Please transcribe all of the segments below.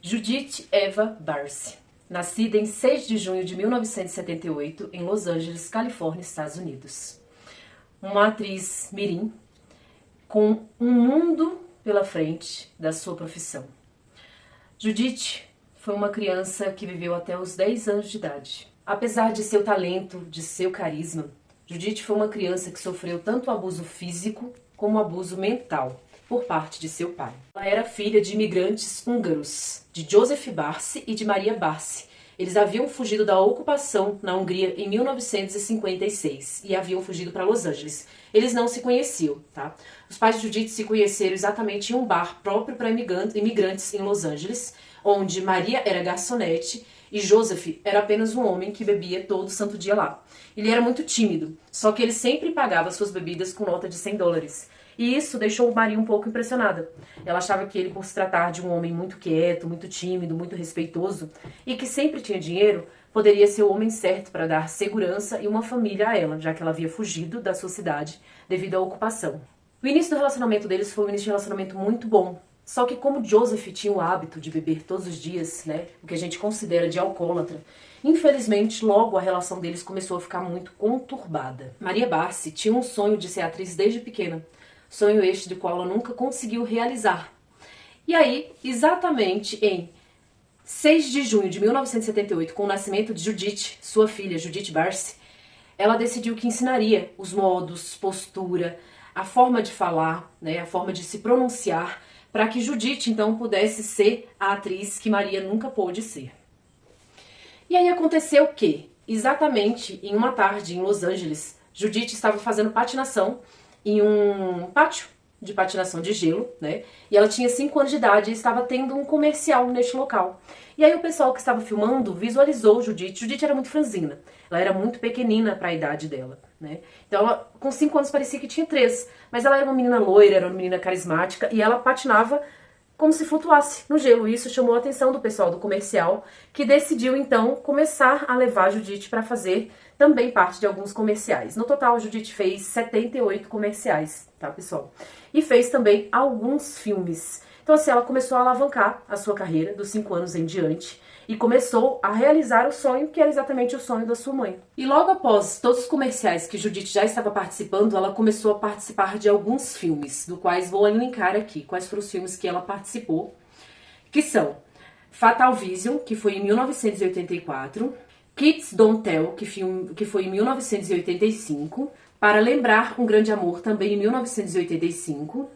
Judith Eva Barsi, nascida em 6 de junho de 1978 em Los Angeles, Califórnia, Estados Unidos. Uma atriz mirim com um mundo pela frente da sua profissão. Judith foi uma criança que viveu até os 10 anos de idade. Apesar de seu talento, de seu carisma, Judith foi uma criança que sofreu tanto abuso físico como abuso mental por parte de seu pai. Ela era filha de imigrantes húngaros, de Joseph Barsi e de Maria Barsi. Eles haviam fugido da ocupação na Hungria em 1956 e haviam fugido para Los Angeles. Eles não se conheciam, tá? Os pais de Judith se conheceram exatamente em um bar próprio para imigrantes em Los Angeles, onde Maria era garçonete e Joseph era apenas um homem que bebia todo santo dia lá. Ele era muito tímido, só que ele sempre pagava suas bebidas com nota de $100. E isso deixou Maria um pouco impressionada. Ela achava que ele, por se tratar de um homem muito quieto, muito tímido, muito respeitoso e que sempre tinha dinheiro, poderia ser o homem certo para dar segurança e uma família a ela, já que ela havia fugido da sua cidade devido à ocupação. O início do relacionamento deles foi um início de relacionamento muito bom. Só que como Joseph tinha o hábito de beber todos os dias, né, o que a gente considera de alcoólatra, infelizmente logo a relação deles começou a ficar muito conturbada. Maria Barsi tinha um sonho de ser atriz desde pequena. Sonho este do qual ela nunca conseguiu realizar. E aí, exatamente em 6 de junho de 1978, com o nascimento de Judith, sua filha, Judith Barsi, ela decidiu que ensinaria os modos, postura, a forma de falar, né, a forma de se pronunciar, para que Judith, então, pudesse ser a atriz que Maria nunca pôde ser. E aí aconteceu o quê? Exatamente em uma tarde em Los Angeles, Judith estava fazendo patinação em um pátio de patinação de gelo, né? E ela tinha 5 anos de idade e estava tendo um comercial neste local. E aí o pessoal que estava filmando visualizou Judith. Judith era muito franzina, ela era muito pequenina para a idade dela, né? Então ela, com 5 anos, parecia que tinha 3, mas ela era uma menina loira, era uma menina carismática e ela patinava como se flutuasse no gelo. E isso chamou a atenção do pessoal do comercial, que decidiu então começar a levar a Judith para fazer também parte de alguns comerciais. No total, a Judith fez 78 comerciais, tá, pessoal? E fez também alguns filmes. Então, assim, ela começou a alavancar a sua carreira dos 5 anos em diante e começou a realizar o sonho que era exatamente o sonho da sua mãe. E logo após todos os comerciais que Judith já estava participando, ela começou a participar de alguns filmes, do quais vou elencar aqui quais foram os filmes que ela participou, que são Fatal Vision, que foi em 1984, Kids Don't Tell, que foi em 1985, Para Lembrar um Grande Amor, também em 1985,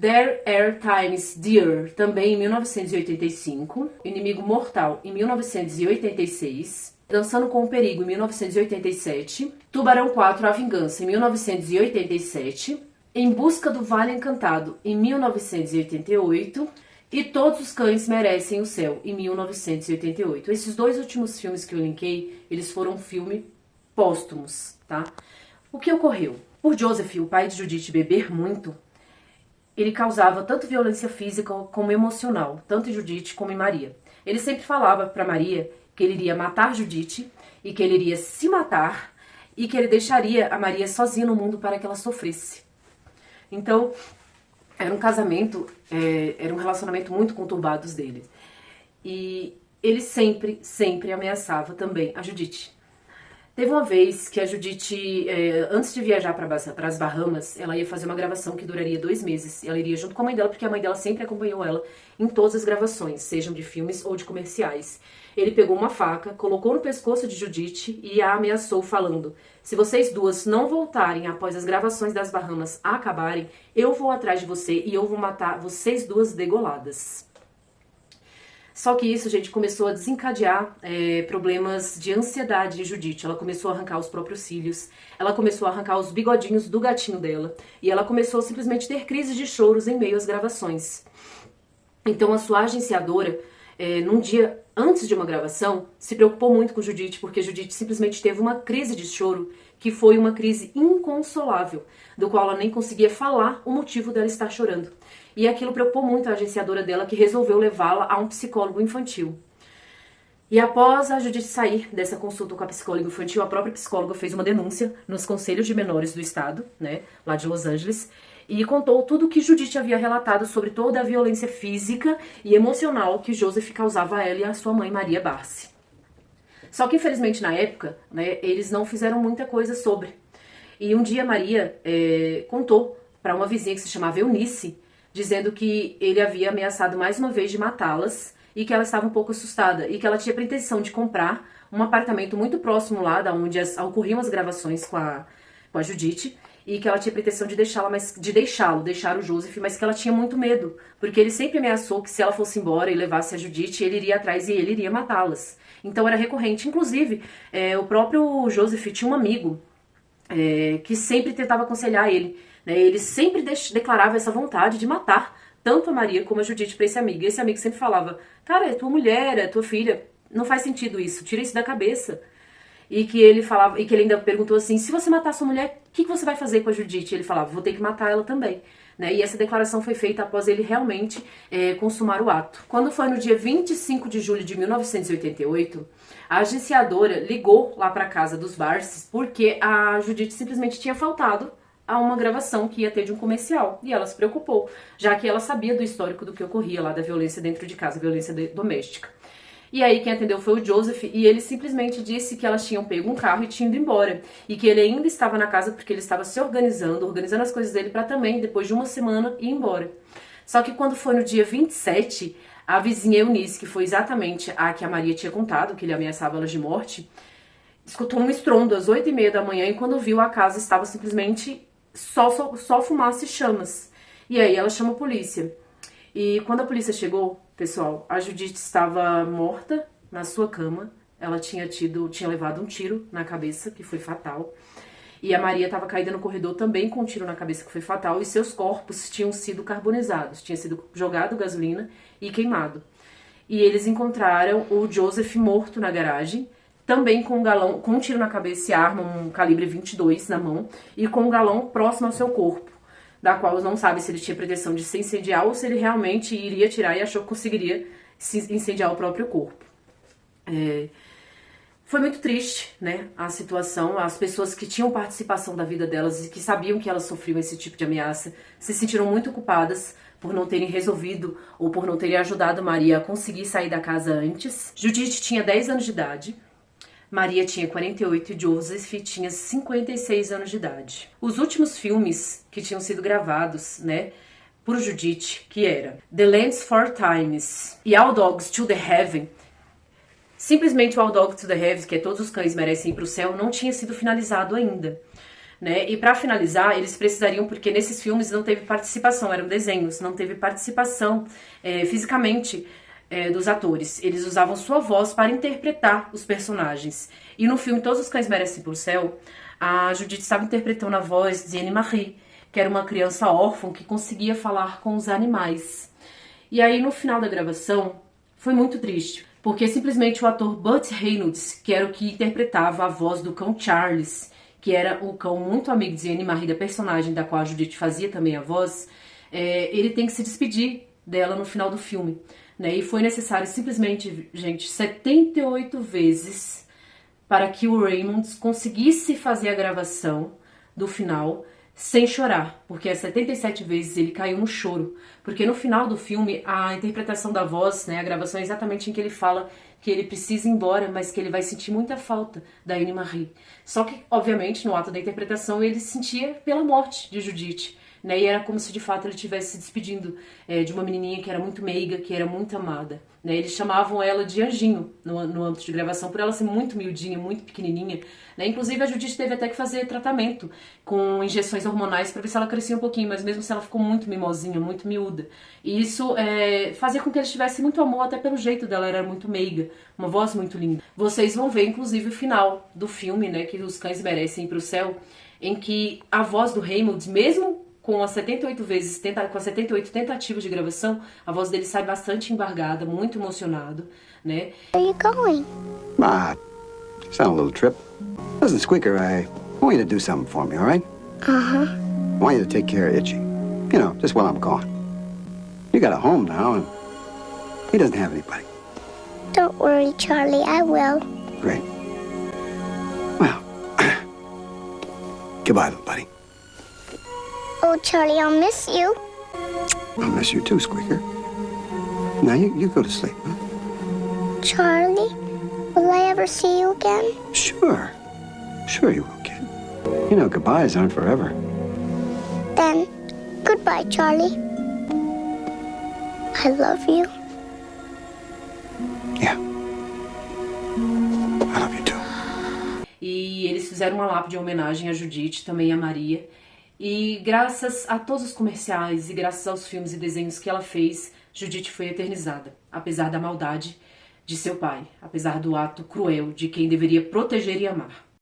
There Are Times, Dear, também em 1985, Inimigo Mortal, em 1986, Dançando com o Perigo, em 1987, Tubarão 4, A Vingança, em 1987, Em Busca do Vale Encantado, em 1988, e Todos os Cães Merecem o Céu, em 1988. Esses dois últimos filmes que eu linkei, eles foram filmes póstumos, tá? O que ocorreu? Por Joseph, o pai de Judith, beber muito, ele causava tanto violência física como emocional, tanto em Judith como em Maria. Ele sempre falava para Maria que ele iria matar Judith e que ele iria se matar e que ele deixaria a Maria sozinha no mundo para que ela sofresse. Então, era um casamento, era um relacionamento muito conturbado dele. E ele sempre, sempre ameaçava também a Judith. Teve uma vez que a Judith, antes de viajar para as Bahamas, ela ia fazer uma gravação que duraria 2 meses. Ela iria junto com a mãe dela, porque a mãe dela sempre acompanhou ela em todas as gravações, sejam de filmes ou de comerciais. Ele pegou uma faca, colocou no pescoço de Judith e a ameaçou falando: se vocês duas não voltarem após as gravações das Bahamas acabarem, eu vou atrás de você e eu vou matar vocês duas degoladas. Só que isso, gente, começou a desencadear problemas de ansiedade em Judith. Ela começou a arrancar os próprios cílios, ela começou a arrancar os bigodinhos do gatinho dela, e ela começou a simplesmente ter crises de choros em meio às gravações. Então a sua agenciadora, num dia antes de uma gravação, se preocupou muito com Judith, porque Judith simplesmente teve uma crise de choro, que foi uma crise inconsolável, do qual ela nem conseguia falar o motivo dela estar chorando. E aquilo preocupou muito a agenciadora dela, que resolveu levá-la a um psicólogo infantil. E após a Judith sair dessa consulta com a psicóloga infantil, a própria psicóloga fez uma denúncia nos conselhos de menores do estado, né, lá de Los Angeles, e contou tudo o que Judith havia relatado sobre toda a violência física e emocional que Joseph causava a ela e a sua mãe Maria Barcy. Só que infelizmente na época, né, eles não fizeram muita coisa sobre. E um dia Maria contou para uma vizinha que se chamava Eunice, dizendo que ele havia ameaçado mais uma vez de matá-las e que ela estava um pouco assustada e que ela tinha pretensão de comprar um apartamento muito próximo lá da onde ocorriam as gravações com a Judith, e que ela tinha pretensão de deixar o Joseph, mas que ela tinha muito medo, porque ele sempre ameaçou que se ela fosse embora e levasse a Judith, ele iria atrás e ele iria matá-las. Então era recorrente. Inclusive, o próprio Joseph tinha um amigo que sempre tentava aconselhar ele, né? Ele sempre declarava essa vontade de matar tanto a Maria como a Judith para esse amigo. E esse amigo sempre falava, cara, é tua mulher, é tua filha, não faz sentido isso, tira isso da cabeça. E que ele ainda perguntou assim, se você matar sua mulher, o que você vai fazer com a Judith? E ele falava, vou ter que matar ela também. Né? E essa declaração foi feita após ele realmente consumar o ato. Quando foi no dia 25 de julho de 1988, a agenciadora ligou lá para casa dos Barces porque a Judith simplesmente tinha faltado a uma gravação que ia ter de um comercial. E ela se preocupou, já que ela sabia do histórico do que ocorria lá da violência dentro de casa, violência doméstica. E aí quem atendeu foi o Joseph, e ele simplesmente disse que elas tinham pego um carro e tinham ido embora. E que ele ainda estava na casa porque ele estava se organizando as coisas dele para também, depois de uma semana, ir embora. Só que quando foi no dia 27, a vizinha Eunice, que foi exatamente a que a Maria tinha contado, que ele ameaçava elas de morte, escutou um estrondo às 8h30 da manhã, e quando viu, a casa estava simplesmente só fumaça e chamas. E aí ela chama a polícia. E quando a polícia chegou, pessoal, a Judith estava morta na sua cama. Ela tinha levado um tiro na cabeça, que foi fatal. E a Maria estava caída no corredor também com um tiro na cabeça, que foi fatal. E seus corpos tinham sido carbonizados. Tinha sido jogado gasolina e queimado. E eles encontraram o Joseph morto na garagem, também com um tiro na cabeça e arma, um calibre 22 na mão, e com um galão próximo ao seu corpo, da qual não sabe se ele tinha pretensão de se incendiar ou se ele realmente iria atirar e achou que conseguiria se incendiar o próprio corpo. Foi muito triste, né, a situação. As pessoas que tinham participação da vida delas e que sabiam que elas sofriam esse tipo de ameaça se sentiram muito culpadas por não terem resolvido ou por não terem ajudado Maria a conseguir sair da casa antes. Judith tinha 10 anos de idade. Maria tinha 48 e Joseph tinha 56 anos de idade. Os últimos filmes que tinham sido gravados, né, por Judith, que era The Lambs 4 Times e All Dogs to the Heaven, simplesmente o All Dogs to the Heaven, que é Todos os Cães Merecem Ir pro Céu, não tinha sido finalizado ainda. Né? E para finalizar, eles precisariam, porque nesses filmes não teve participação, eram desenhos, não teve participação fisicamente dos atores. Eles usavam sua voz para interpretar os personagens. E no filme Todos os Cães Merecem Ir pro Céu, a Judith estava interpretando a voz de Anne Marie, que era uma criança órfã que conseguia falar com os animais. E aí no final da gravação foi muito triste, porque simplesmente o ator Burt Reynolds, que era o que interpretava a voz do cão Charles, que era o cão muito amigo de Anne Marie, da personagem da qual a Judith fazia também a voz, ele tem que se despedir dela no final do filme. Né? E foi necessário simplesmente, gente, 78 vezes para que o Raymond conseguisse fazer a gravação do final sem chorar, porque as 77 vezes ele caiu no choro, porque no final do filme a interpretação da voz, né, a gravação é exatamente em que ele fala que ele precisa ir embora, mas que ele vai sentir muita falta da Anne Marie. Só que, obviamente, no ato da interpretação ele sentia pela morte de Judith, né, e era como se de fato ele estivesse se despedindo de uma menininha que era muito meiga, que era muito amada. Né? Eles chamavam ela de Anjinho no âmbito de gravação, por ela ser muito miudinha, muito pequenininha. Né? Inclusive a Judith teve até que fazer tratamento com injeções hormonais para ver se ela crescia um pouquinho, mas mesmo assim ela ficou muito mimosinha, muito miúda. E isso fazia com que eles tivessem muito amor, até pelo jeito dela, era muito meiga, uma voz muito linda. Vocês vão ver inclusive o final do filme, né, que Os Cães Merecem Ir pro Céu, em que a voz do Raymond, mesmo com as 78 tentativas de gravação, a voz dele sai bastante embargada, muito emocionado, né? Where are you going? Just on a little trip. Listen, Squeaker, I want you to do something for me, all right? Uh-huh. I want you to take care of Itchy. You know, just while I'm gone. You got a home now, and he doesn't have anybody. Don't worry, Charlie, I will. Great. Well, goodbye, little buddy. Oh, Charlie, I'll miss you. I'll miss you too, Squeaker. Now you go to sleep, huh? Charlie, will I ever see you again? Sure. Sure you will, kid. You know, goodbyes aren't forever. Then, goodbye, Charlie. I love you. Yeah. I love you too. E eles fizeram uma lápide em homenagem a Judite, também a Maria. E graças a todos os comerciais e graças aos filmes e desenhos que ela fez, Judite foi eternizada, apesar da maldade de seu pai, apesar do ato cruel de quem deveria proteger e amar.